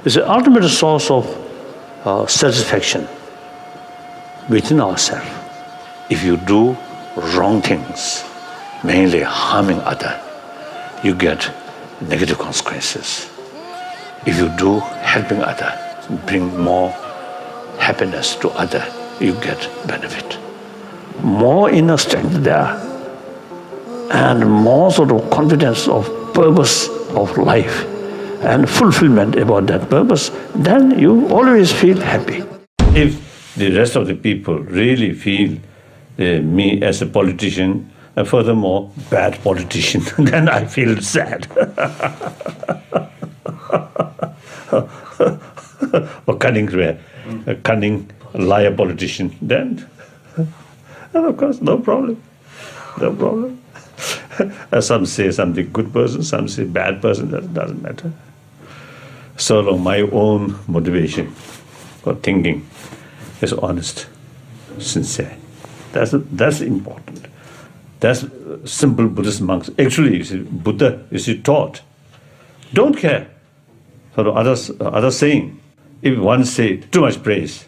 It's the ultimate source of satisfaction within ourselves. If you do wrong things, mainly harming others, you get negative consequences. If you do helping others, bring more happiness to others, you get benefit. More inner strength there, and more sort of confidence of purpose of life and fulfillment about that purpose, then you always feel happy. If the rest of the people really feel me as a politician, and furthermore, bad politician, then I feel sad. Or cunning liar politician, then, and of course, no problem. No problem. Some say something good person, some say bad person, that doesn't matter. So long my own motivation for thinking is honest, sincere. That's important. That's simple Buddhist monks. Actually, you see, Buddha taught, don't care for others saying. If one say too much praise,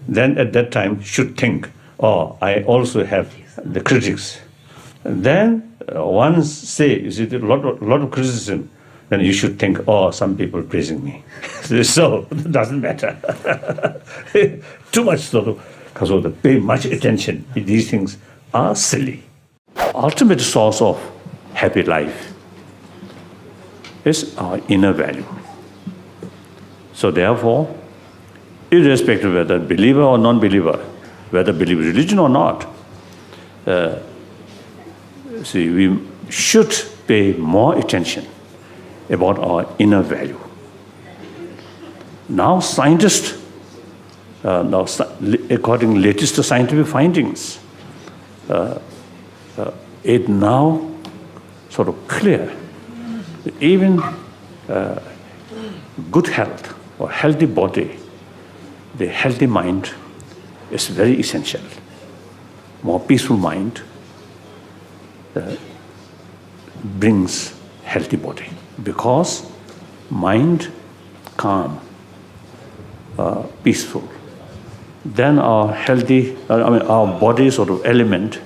then at that time should think, oh, I also have the critics. And then one say, you see, a lot of criticism, then you should think, oh, some people praising me. So it doesn't matter. Too much sort of, because of the pay much attention. These things are silly. Ultimate source of happy life is our inner value. So therefore, irrespective of whether believer or non-believer, whether believe religion or not, we should pay more attention about our inner value. Now scientists, according to latest scientific findings, it now sort of clear that even good health or healthy body, the healthy mind is very essential. More peaceful mind brings healthy body, because mind calm, peaceful, then our healthy, our body sort of element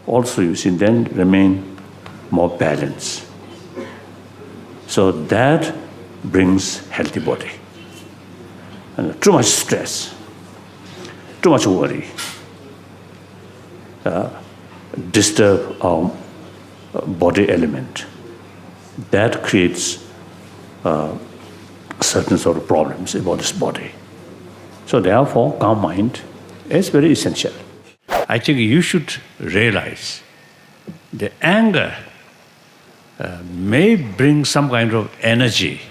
also, you see, then remain more balanced. So that brings healthy body. And too much stress, too much worry, disturb our body element. That creates certain sort of problems about this body. So therefore, calm mind is very essential. I think you should realize the anger may bring some kind of energy,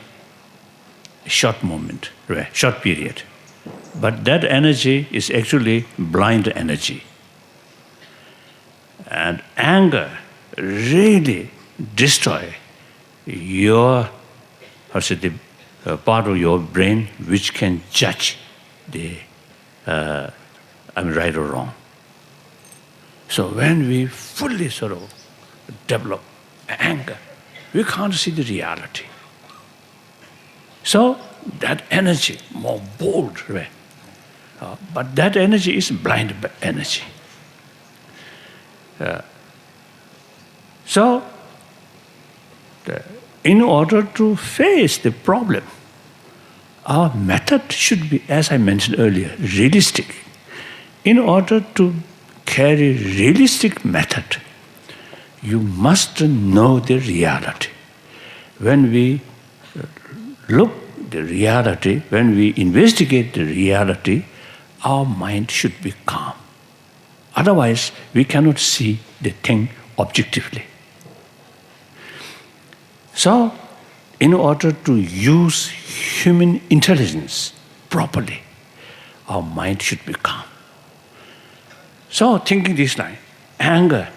short moment, short period. But that energy is actually blind energy. And anger really destroys your, the part of your brain which can judge the right or wrong. So when we fully sort of develop anger, we can't see the reality. So that energy, more bold, right? But that energy is blind energy. So in order to face the problem, our method should be, as I mentioned earlier, realistic. In order to carry realistic method, you must know the reality. When we look the reality, when we investigate the reality, our mind should be calm. Otherwise, we cannot see the thing objectively. So, in order to use human intelligence properly, our mind should be calm. So, thinking this line, anger,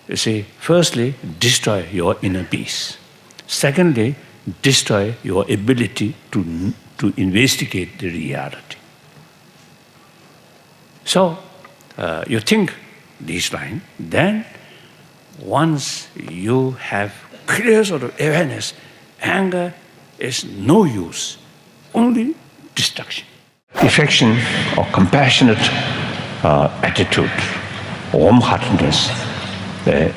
you see, firstly, destroy your inner peace. Secondly, destroy your ability to investigate the reality. So, you think this line, then once you have clear sort of awareness, anger is no use. only destruction. Affection or compassionate attitude, warm-heartedness,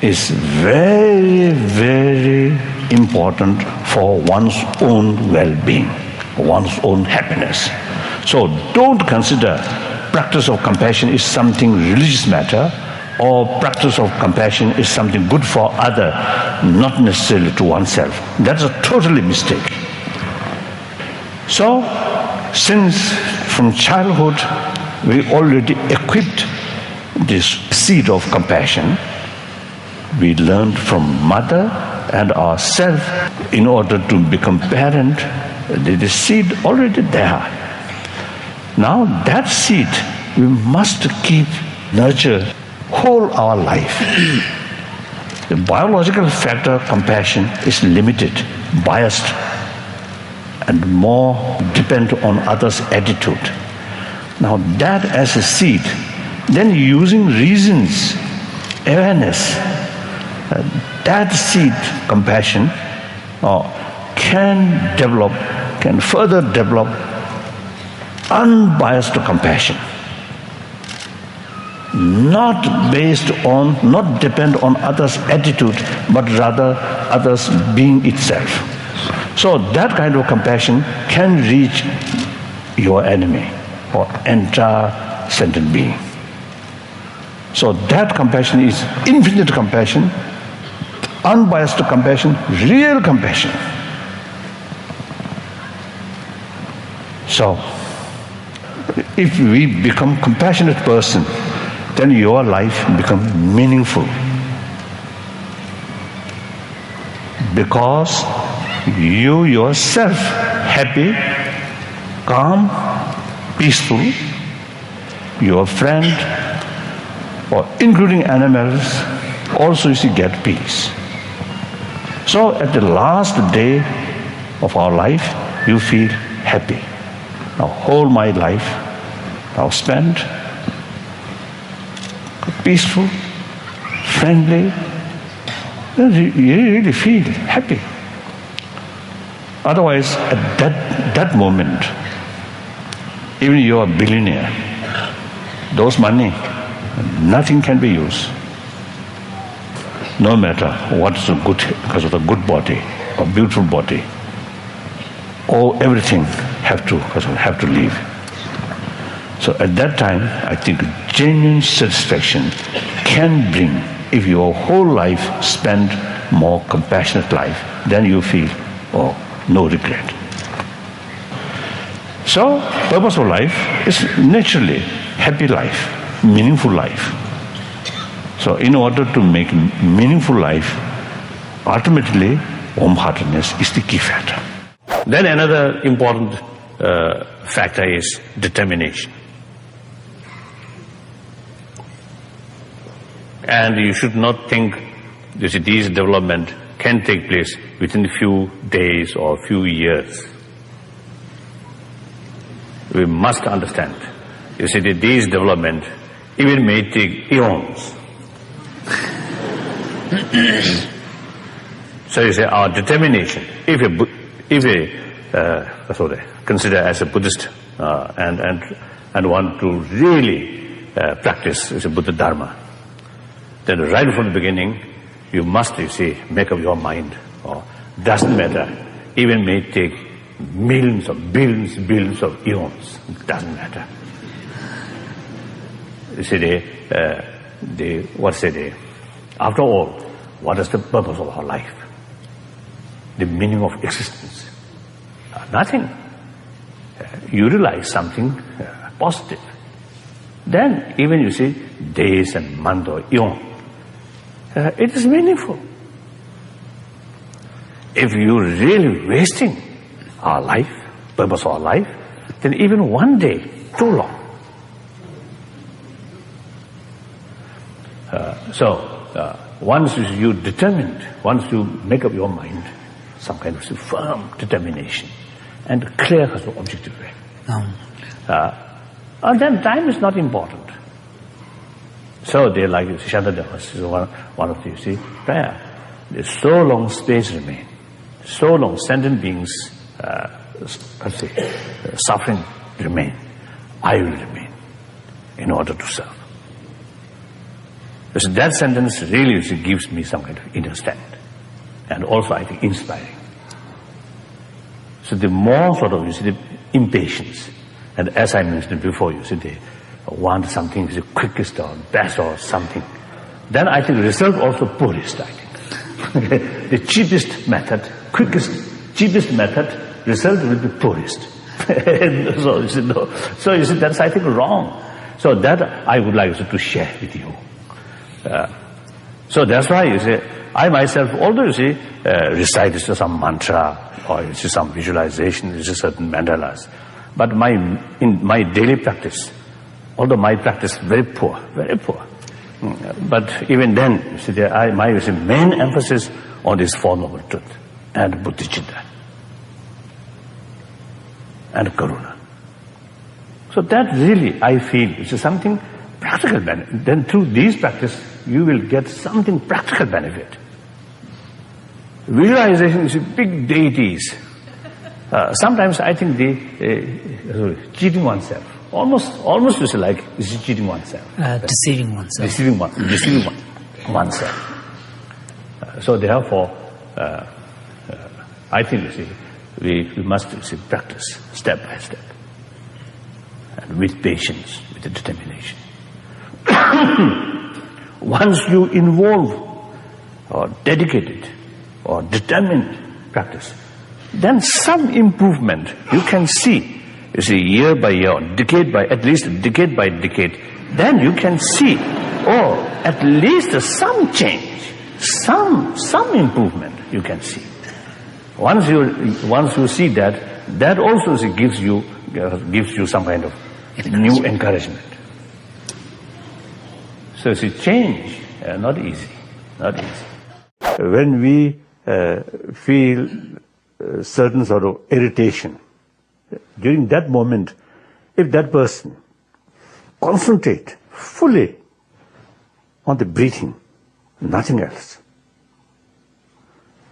is very, very important for one's own well-being, one's own happiness. So don't consider practice of compassion is something religious matter, or practice of compassion is something good for other, not necessarily to oneself. That's a totally mistake. So, since from childhood we already equipped this seed of compassion, we learned from mother and ourselves in order to become parent, the seed already there. Now that seed we must keep nurture whole our life. The biological factor compassion is limited, biased, and more depend on others' attitude. Now that as a seed, then using reasons, awareness, that seed, compassion, can further develop unbiased compassion. Not based on, not depend on others' attitude, but rather others' being itself. So that kind of compassion can reach your enemy or entire sentient being. So that compassion is infinite compassion, unbiased compassion, real compassion. So, if we become compassionate person, then your life becomes meaningful. Because you yourself happy, calm, peaceful, your friend, or including animals, also you see get peace. So at the last day of our life, you feel happy. Now whole my life now spent peaceful, friendly, you really feel happy. Otherwise, at that moment, even you are a billionaire, those money, nothing can be used. No matter what's a good, because of the good body or beautiful body, or everything have to leave. So at that time, I think genuine satisfaction can bring, if your whole life spent more compassionate life, then you feel, no regret. So, purpose of life is naturally happy life, meaningful life. So, in order to make meaningful life, ultimately, warm-heartedness is the key factor. Then another important factor is determination. And you should not think these development can take place within a few days or few years. We must understand, you see, these development even may take eons. So you say our determination, if we consider as a Buddhist and want to really practice as a Buddha Dharma, then right from the beginning, you must, you see, make up your mind. Doesn't matter. Even may take millions of billions of eons. Doesn't matter. You see, after all, what is the purpose of our life? The meaning of existence? Nothing. You realize something positive. Then even you see days and months or eon, it is meaningful. If you really wasting our life, purpose of our life, then even one day, too long. Once you determined, once you make up your mind, some kind of firm determination and clear objective way, and then time is not important. So they like Shantadeva is one of the, you see, prayer. There's so long space remain, so long sentient beings suffering remain. I will remain in order to serve. So that sentence really gives me some kind of inner strength, and also I think inspiring. So the more sort of, the impatience, and as I mentioned before, they want something the quickest or best or something, then I think result also poorest, I think. The cheapest method, quickest, cheapest method, result will be poorest. So that's, I think, wrong. So that I would like to share with you. So that's why I myself, although recite some mantra or some visualization, certain mandalas, but in my daily practice, although my practice is very poor, but even then, my main emphasis on this Four Noble Truth and Bodhicitta and Karuna. So that really, I feel, is something practical benefit. Then through these practice, you will get something practical benefit. Visualization is big deities. Sometimes I think cheating oneself. Almost is like cheating oneself. Deceiving oneself. Deceiving oneself. So therefore, I think we must practice step by step, and with patience, with determination. Once you involve or dedicated or determined practice, then some improvement you can see. Year by year, at least decade by decade, then you can see, at least some change, some improvement you can see. Once you see that also gives you some kind of new encouragement. So change, not easy. When we feel certain sort of irritation, during that moment, if that person concentrate fully on the breathing, nothing else.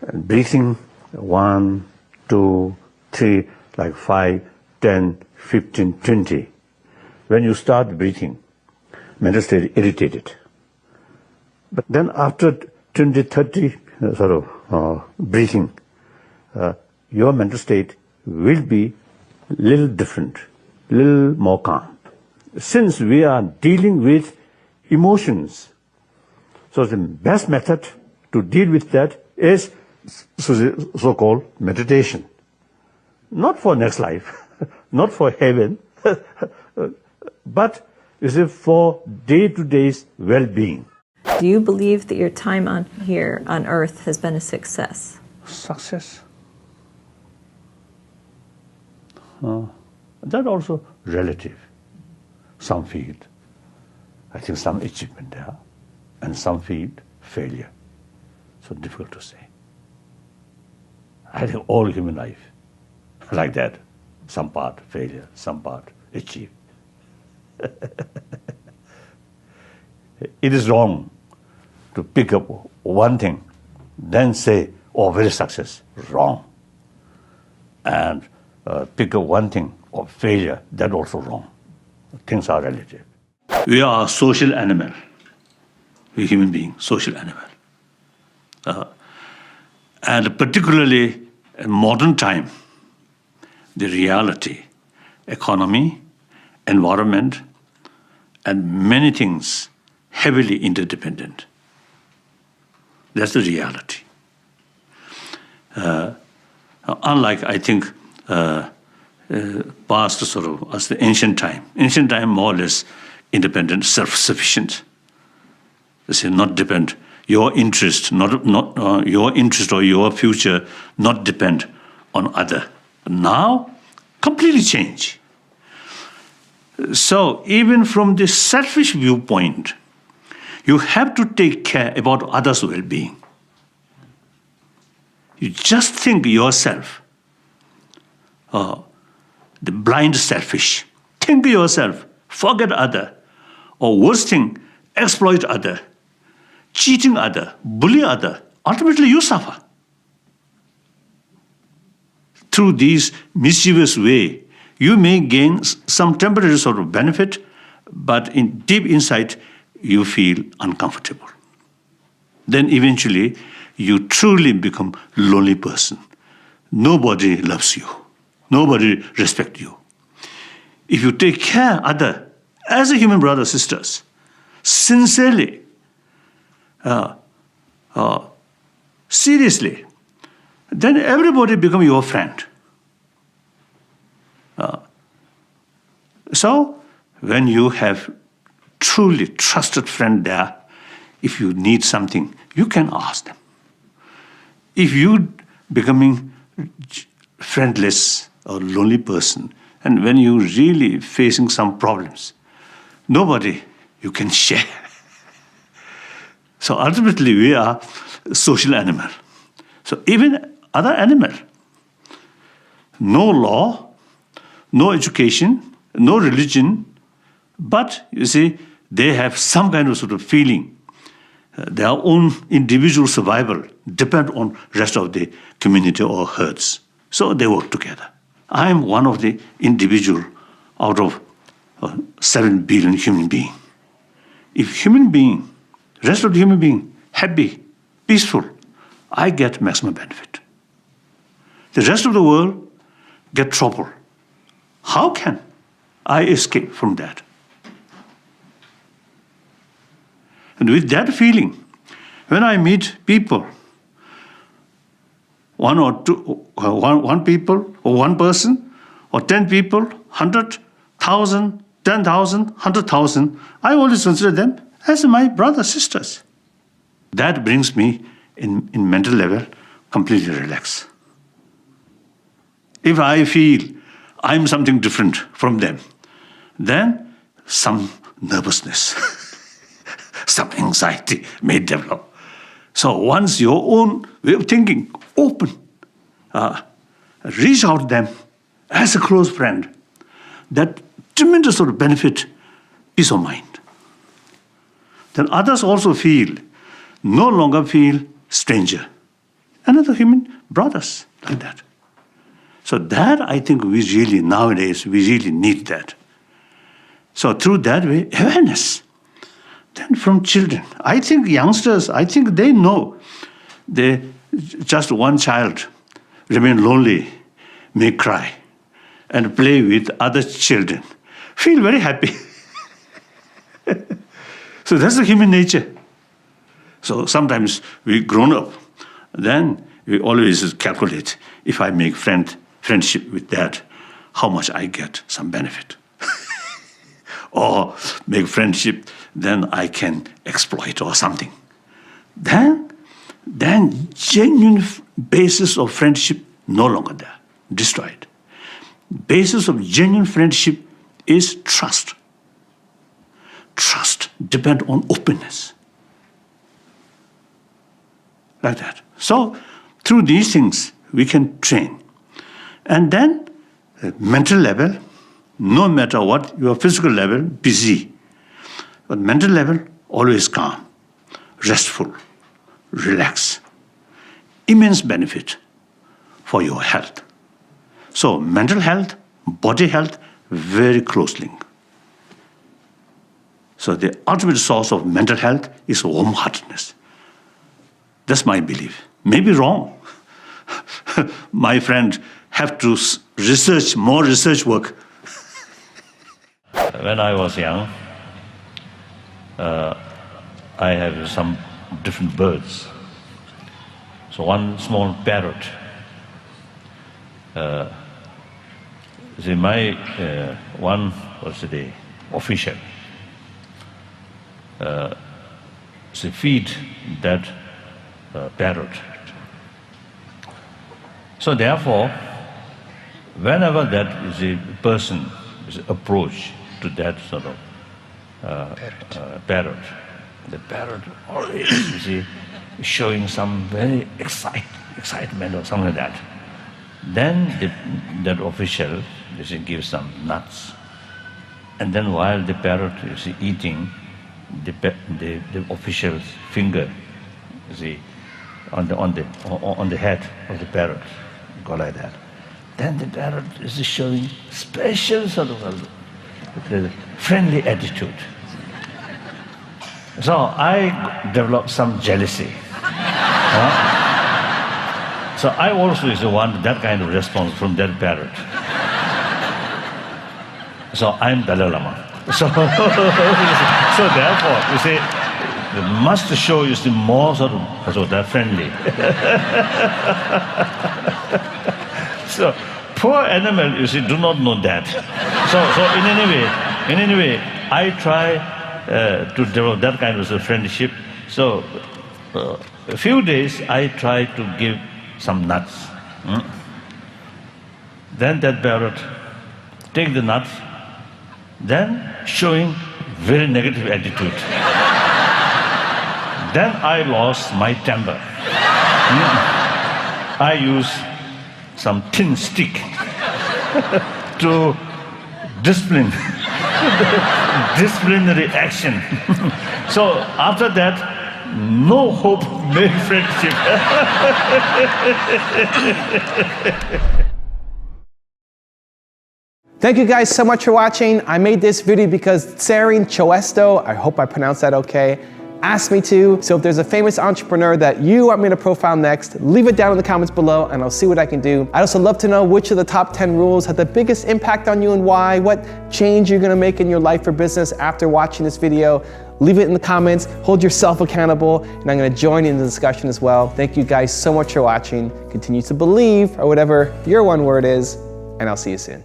And breathing 1, 2, 3, like 5, 10, 15, 20. When you start breathing, mental state irritated. But then after 20, 30 sort of breathing, your mental state will be little different, little more calm. Since we are dealing with emotions, so the best method to deal with that is so-called meditation. Not for next life, not for heaven, but for day-to-day well-being. Do you believe that your time here on earth has been a success? Success? That also relative. Some feel, I think, some achievement there, and some feel failure. So difficult to say. I think all human life like that. Some part failure, some part achieve. It is wrong to pick up one thing, then say, very success. Wrong. And pick up one thing or failure, that also wrong. Things are relative. We are a social animal. We human beings, social animal. And particularly in modern time, the reality, economy, environment, and many things heavily interdependent. That's the reality. Unlike, I think, past sort of as the ancient time. Ancient time more or less independent, self-sufficient. They say not depend. Your interest, not your interest or your future, not depend on other. Now, completely change. So even from this selfish viewpoint, you have to take care about others' well-being. You just think yourself, the blind selfish. Think yourself, forget other, or worst thing, exploit other, cheating other, bully other. Ultimately, you suffer. through these mischievous way, you may gain some temporary sort of benefit, but in deep inside, you feel uncomfortable. Then eventually, you truly become a lonely person. Nobody loves you. Nobody respects you. If you take care of others as a human brother, sisters, sincerely, seriously, then everybody become your friend. So when you have truly trusted friend there, if you need something, you can ask them. If you becoming friendless or lonely person, and when you really facing some problems, nobody you can share. So ultimately we are social animal. So even other animal, no law, no education, no religion, but you see, they have some kind of sort of feeling. Their own individual survival depend on rest of the community or herds. So they work together. I am one of the individual out of 7 billion human beings. If human being, rest of the human being, happy, peaceful, I get maximum benefit. The rest of the world get trouble. How can I escape from that? And with that feeling, when I meet people, one people, or one person, or 10 people, 100,000, 10,000, 100,000, I always consider them as my brothers, sisters. That brings me, in mental level, completely relaxed. If I feel I'm something different from them, then some nervousness, some anxiety may develop. So once your own way of thinking open, reach out to them as a close friend, that tremendous sort of benefit, peace of mind. Then others also no longer feel stranger. Another human brothers, like that. So that, I think, nowadays, we really need that. So through that way, awareness. Then from children, I think youngsters, they know. Just one child remain lonely, may cry, and play with other children. Feel very happy. So that's the human nature. So sometimes we grown up, then we always calculate, if I make friendship with that, how much I get some benefit. Or make friendship, then I can exploit or something. Then genuine basis of friendship no longer there, destroyed. Basis of genuine friendship is trust. Trust depends on openness. Like that. So through these things, we can train. And then mental level, no matter what, your physical level, busy. But mental level, always calm, restful, relax. Immense benefit for your health. So mental health, body health, very close link. So the ultimate source of mental health is warm-heartedness. That's my belief. Maybe wrong. My friend have to research, more research work. When I was young, I had some different birds. So one small parrot. One was the official. She feed that parrot. So therefore, whenever that is a person is approached to that sort of parrot, the parrot always showing some very excitement or something like that. Then that official gives some nuts, and then while the parrot is eating, the official's finger on the head of the parrot go like that. then the parrot is showing special sort of a friendly attitude. So I developed some jealousy. So I also want that kind of response from that parrot. So I'm Dalai Lama. So therefore, you see, the must show is the more sort of friendly. So poor animal, you see, do not know that. So in any way, I try to develop that kind of friendship. So a few days I try to give some nuts. Then that parrot take the nuts, then showing very negative attitude. Then I lost my temper. I use some tin stick to disciplinary action. So after that, no hope made friendship. Thank you guys so much for watching. I made this video because Tsarin Choesto, I hope I pronounced that okay, asked me to. So if there's a famous entrepreneur that you want me to profile next, leave it down in the comments below and I'll see what I can do. I'd also love to know which of the top 10 rules had the biggest impact on you and why, what change you're gonna make in your life or business after watching this video. Leave it in the comments, hold yourself accountable, and I'm gonna join in the discussion as well. Thank you guys so much for watching. Continue to believe, or whatever your one word is, and I'll see you soon.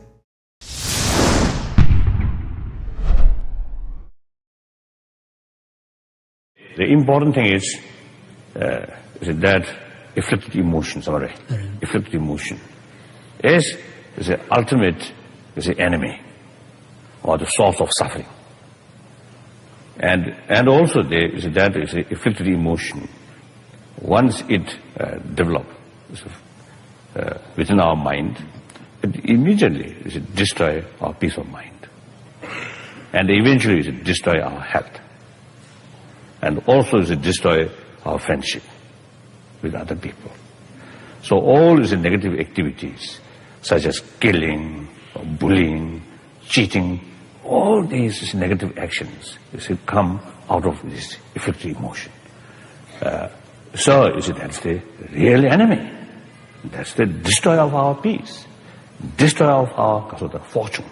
The important thing is that afflicted emotion is the ultimate enemy or the source of suffering. And also there is that afflicted emotion, once it develops within our mind, it immediately destroys our peace of mind. And eventually it destroys our health. And also it destroys our friendship with other people. So all is negative activities, such as killing, or bullying, cheating, all these negative actions come out of this afflicted emotion. So that's the real enemy. That's the destroyer of our peace, destroyer of our fortune,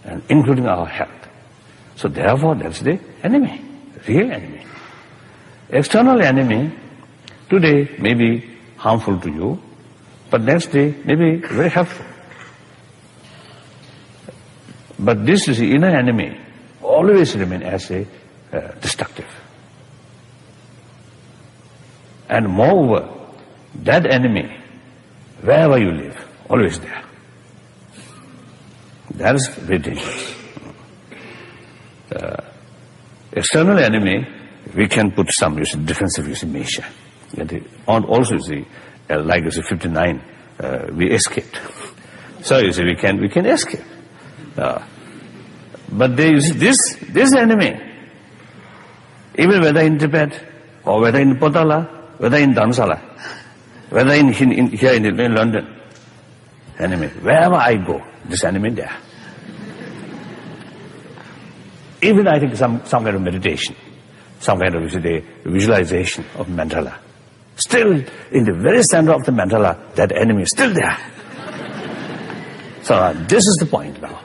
and including our health. So therefore, that's the enemy. Real enemy. External enemy today may be harmful to you, but next day may be very helpful. But this is the inner enemy, always remain as a destructive. And moreover, that enemy, wherever you live, always there. That is very dangerous. External enemy, we can put some defensive measure. And also, like 59, we escaped. So we can escape. But there is this enemy, even whether in Tibet or whether in Potala, whether in Dharamsala, whether here in London, enemy. Wherever I go, this enemy there. Even I think some kind of meditation, some kind of visualization of mandala. Still, in the very center of the mandala, that enemy is still there. So this is the point now.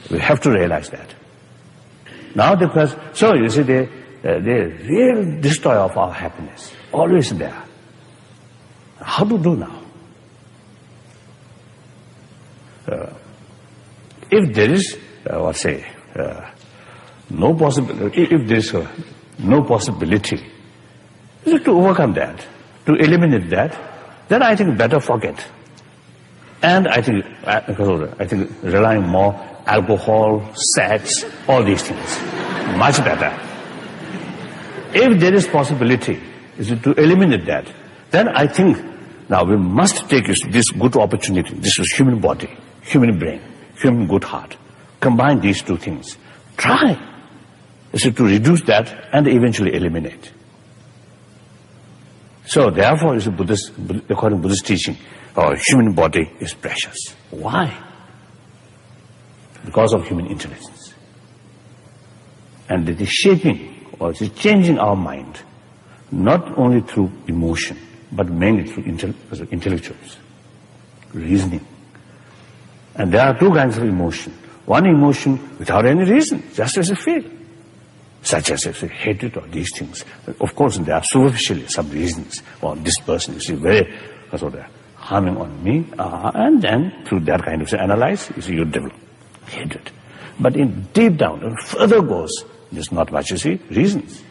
We have to realize that. Now the question, so you see the real destroyer of our happiness, always there. How to do now? If there is, no possibility, if there is no possibility to overcome that, to eliminate that, then I think better forget. And I think relying more alcohol, sex, all these things, much better. If there is possibility to eliminate that, then I think now we must take this good opportunity. This is human body, human brain, human good heart. Combine these two things. Try to reduce that and eventually eliminate. So therefore, according to Buddhist teaching, our human body is precious. Why? Because of human intelligence. And it is shaping or it is changing our mind, not only through emotion, but mainly through intellectuals, reasoning. And there are two kinds of emotion. One emotion without any reason, just as a feel, such as hatred or these things. Of course, there are superficially some reasons. Or this person is very harming on me, and then through that kind of analyze, you develop hatred. But in deep down, and further goes, there's not much, reasons.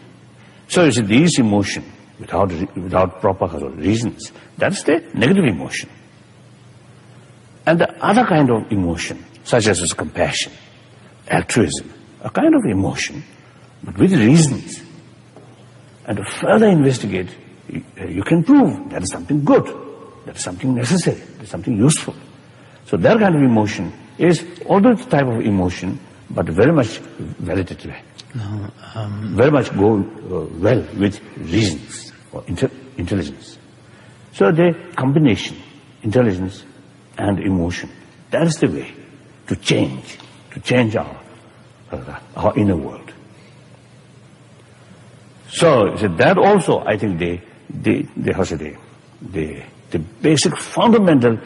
So these emotion, without proper reasons, that's the negative emotion. And the other kind of emotion, such as compassion, altruism, a kind of emotion, but with reasons. And to further investigate, you can prove that is something good, that is something necessary, that is something useful. So that kind of emotion is also the type of emotion, but very much validated. Very much go well with reasons or intelligence. So the combination, intelligence and emotion, that is the way to change our inner world. So that also, I think, the basic fundamental,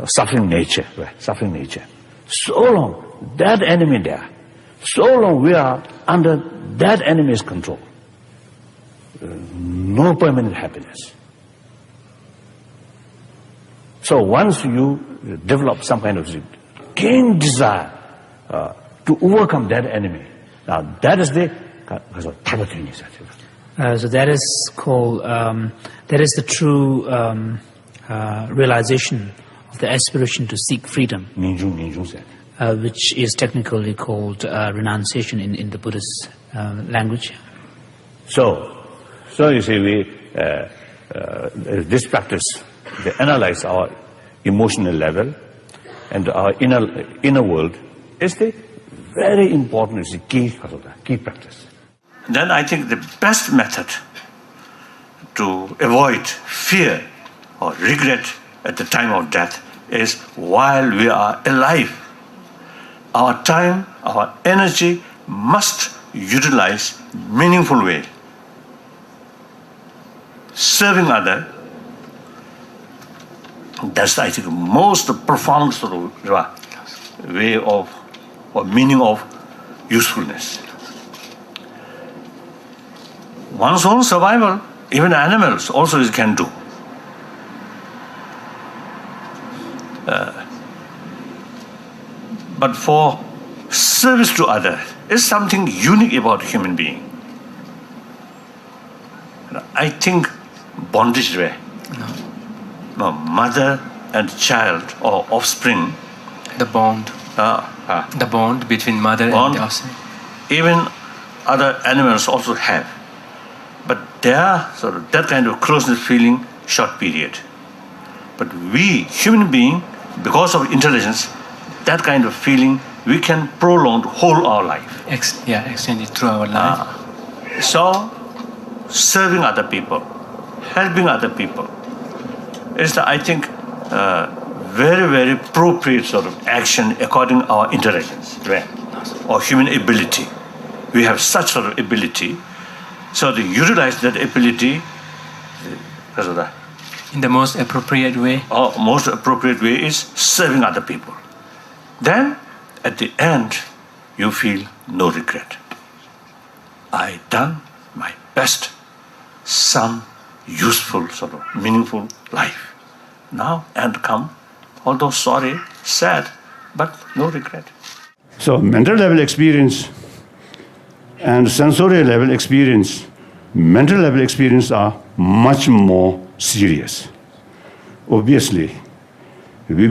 suffering nature. So long that enemy there, so long we are under that enemy's control, no permanent happiness. So once you develop some kind of keen desire to overcome that enemy, now that is the so that is called, that is the true realization of the aspiration to seek freedom, which is technically called renunciation in the Buddhist language. So you see, this practice, they analyze our emotional level and our inner world is the very important, is the key practice. Then I think the best method to avoid fear or regret at the time of death is while we are alive. Our time, our energy must utilize meaningful way. Serving others, that's I think most profound sort of way of or meaning of usefulness. One's own survival, even animals also can do. But for service to others is something unique about human being. I think bondage way. No, mother and child or offspring. The bond. The bond between mother and offspring. Even other animals also have. But they are sort of that kind of closeness feeling short period. But we, human being, because of intelligence, that kind of feeling we can prolong whole our life. Extend it through our life. So, serving other people, helping other people is, I think, very, very appropriate sort of action according to our intelligence, right? Or human ability. We have such sort of ability. So to utilize that ability, in the most appropriate way. Most appropriate way is serving other people. Then, at the end, you feel no regret. I done my best, some useful sort of meaningful life. Now and come, although sorry, sad, but no regret. So mental level experience and sensorial level experience, mental level experience are much more serious. Obviously, we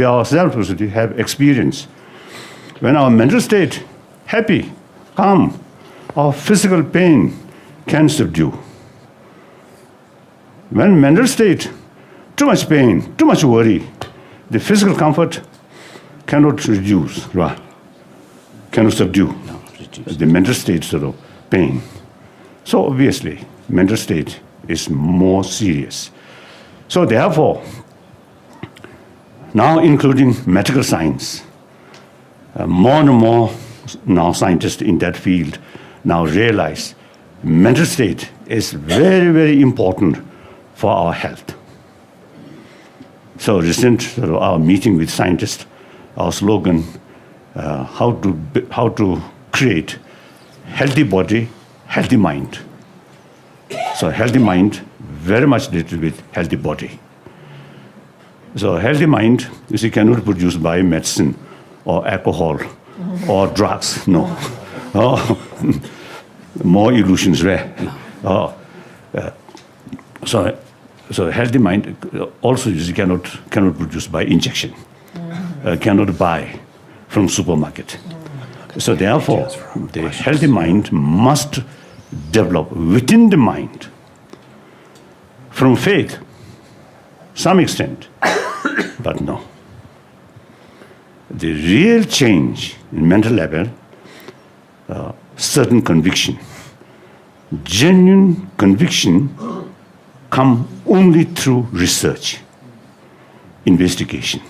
ourselves have experience. When our mental state happy, calm, our physical pain can subdue. When mental state too much pain, too much worry, the physical comfort cannot reduce, cannot subdue the mental state sort of pain. So obviously, mental state is more serious. So therefore, now including medical science, more and more now scientists in that field now realize mental state is very, very important for our health. So recent our meeting with scientists, our slogan, how to create healthy body, healthy mind. So healthy mind very much related with healthy body. So healthy mind, you see, cannot be produced by medicine or alcohol or drugs. No. More illusions, right? So healthy mind also you see, cannot produce by injection, cannot buy from supermarket. So therefore, the healthy mind must develop within the mind from faith, some extent, but no. The real change in mental level, certain conviction, genuine conviction come only through research, investigation.